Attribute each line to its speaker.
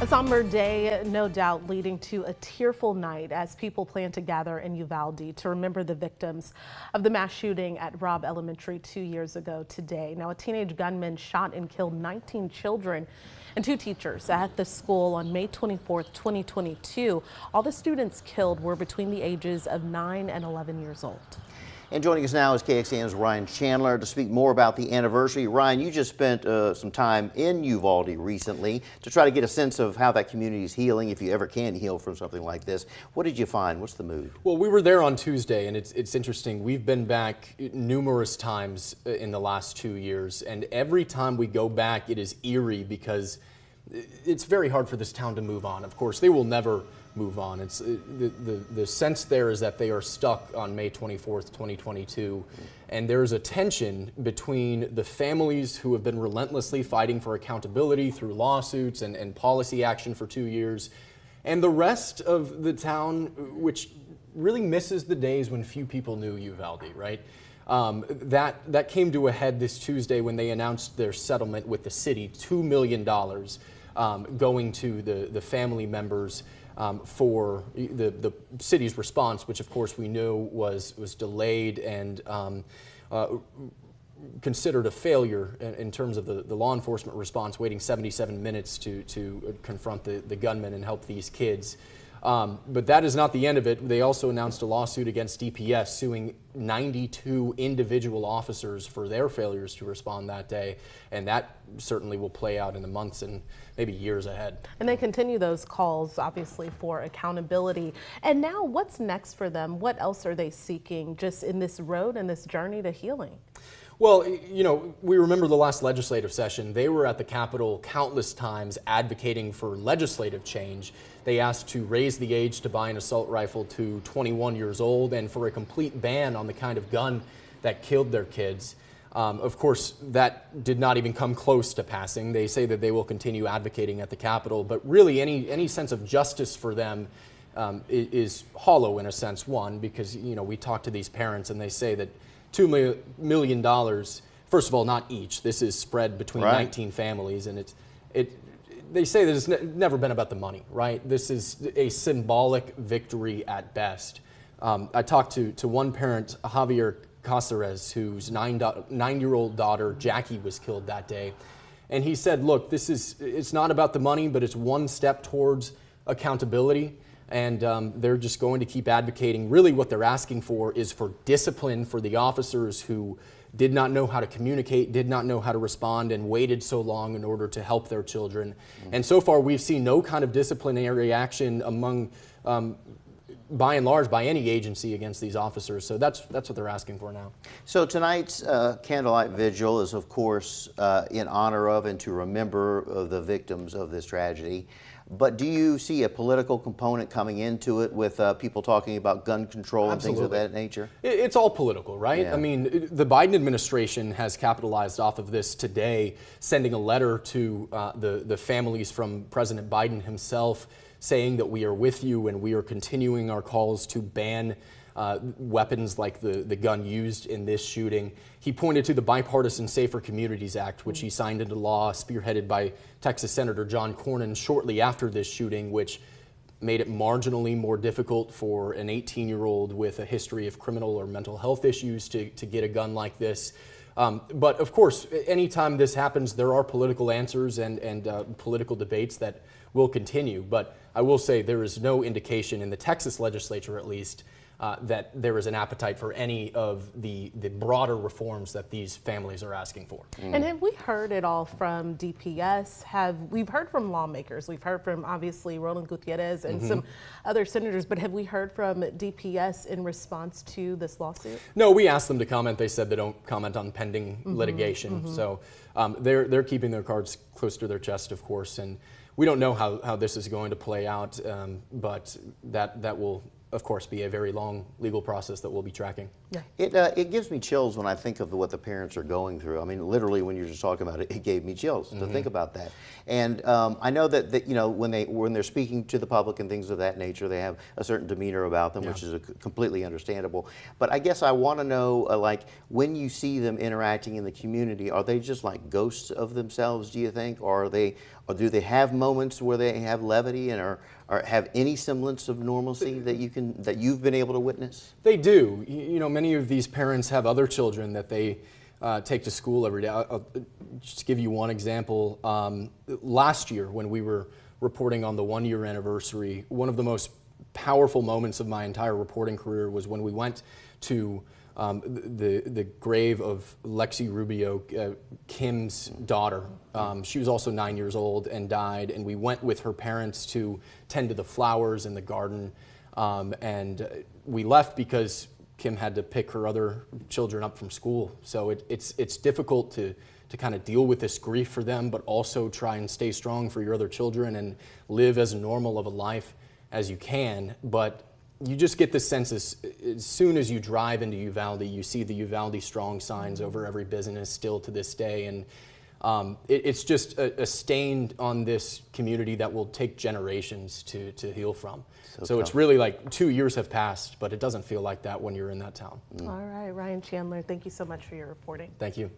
Speaker 1: A somber day, no doubt, leading to a tearful night as people plan to gather in Uvalde to remember the victims of the mass shooting at Robb Elementary 2 years ago today. Now, a teenage gunman shot and killed 19 children and 2 teachers at the school on May 24th, 2022. All the students killed were between the ages of 9 and 11 years old.
Speaker 2: And joining us now is KXAN's Ryan Chandler to speak more about the anniversary. Ryan, you just spent some time in Uvalde recently to try to get a sense of how that community is healing, if you ever can heal from something like this. What did you find? What's the mood?
Speaker 3: Well, we were there on Tuesday, and it's interesting. We've been back numerous times in the last 2 years, and every time we go back, it is eerie because it's very hard for this town to move on. Of course, they will never move on. It's the sense there is that they are stuck on May 24th, 2022, and there's a tension between the families who have been relentlessly fighting for accountability through lawsuits and policy action for 2 years, and the rest of the town, which really misses the days when few people knew Uvalde, right? That came to a head this Tuesday when they announced their settlement with the city, $2 million going to the family members for the city's response, which of course we know was delayed and considered a failure in terms of the law enforcement response, waiting 77 minutes to confront the gunman and help these kids. But that is not the end of it. They also announced a lawsuit against DPS, suing 92 individual officers for their failures to respond that day, and that certainly will play out in the months and maybe years ahead.
Speaker 1: And they continue those calls, obviously, for accountability. And now what's next for them? What else are they seeking just in this road and this journey to healing?
Speaker 3: Well, you know, we remember the last legislative session. They were at the Capitol countless times advocating for legislative change. They asked to raise the age to buy an assault rifle to 21 years old and for a complete ban on the kind of gun that killed their kids. Of course, that did not even come close to passing. They say that they will continue advocating at the Capitol, but really any sense of justice for them is hollow in a sense. One, because, you know, we talk to these parents and they say that $2 million, first of all, not each. This is spread between 19 families, and they say that it's never been about the money, right? This is a symbolic victory at best. I talked to one parent, Javier Caceres, whose 9-year-old daughter, Jackie, was killed that day. And he said, look, it's not about the money, but it's one step towards accountability. And they're just going to keep advocating. Really what they're asking for is for discipline for the officers who did not know how to communicate, did not know how to respond, and waited so long in order to help their children. And so far we've seen no kind of disciplinary action among, by and large, by any agency against these officers. So that's what they're asking for now.
Speaker 2: So tonight's candlelight vigil is, of course, in honor of and to remember the victims of this tragedy. But do you see a political component coming into it with people talking about gun control and things of that nature?
Speaker 3: It's all political, right?
Speaker 2: Yeah.
Speaker 3: I mean, the Biden administration has capitalized off of this today, sending a letter to the families from President Biden himself, saying that we are with you and we are continuing our calls to ban weapons like the gun used in this shooting. He pointed to the Bipartisan Safer Communities Act, which he signed into law, spearheaded by Texas Senator John Cornyn shortly after this shooting, which made it marginally more difficult for an 18-year-old with a history of criminal or mental health issues to get a gun like this. But of course, anytime this happens, there are political answers and political debates that will continue. But I will say there is no indication in the Texas legislature, at least, that there is an appetite for any of the broader reforms that these families are asking for.
Speaker 1: And have we heard it all from DPS? We've heard from lawmakers. We've heard from, obviously, Roland Gutierrez and some other senators, but have we heard from DPS in response to this lawsuit?
Speaker 3: No, we asked them to comment. They said they don't comment on pending litigation. So they're keeping their cards close to their chest, of course, and we don't know how this is going to play out, but that will, of course, be a very long legal process that we'll be tracking.
Speaker 2: It gives me chills when I think of what the parents are going through. I mean, literally, when you're just talking about it, it gave me chills to think about that. And I know that you know, when they're speaking to the public and things of that nature, they have a certain demeanor about them, which is completely understandable. But I guess I want to know, like, when you see them interacting in the community, are they just like ghosts of themselves? Do you think, or do they have moments where they have levity and or have any semblance of normalcy that you've been able to witness?
Speaker 3: They do. You know, many of these parents have other children that they take to school every day. I'll just give you one example. Last year, when we were reporting on the 1-year anniversary, one of the most powerful moments of my entire reporting career was when we went to the grave of Lexi Rubio, Kim's daughter. She was also 9 years old and died, and we went with her parents to tend to the flowers in the garden, and we left because Kim had to pick her other children up from school. So it's difficult to kind of deal with this grief for them, but also try and stay strong for your other children and live as normal of a life as you can. But you just get this sense as soon as you drive into Uvalde, you see the Uvalde Strong signs over every business still to this day. And it's just a stain on this community that will take generations to heal from. So it's really like 2 years have passed, but it doesn't feel like that when you're in that town.
Speaker 1: All right, Ryan Chandler, thank you so much for your reporting.
Speaker 3: Thank you.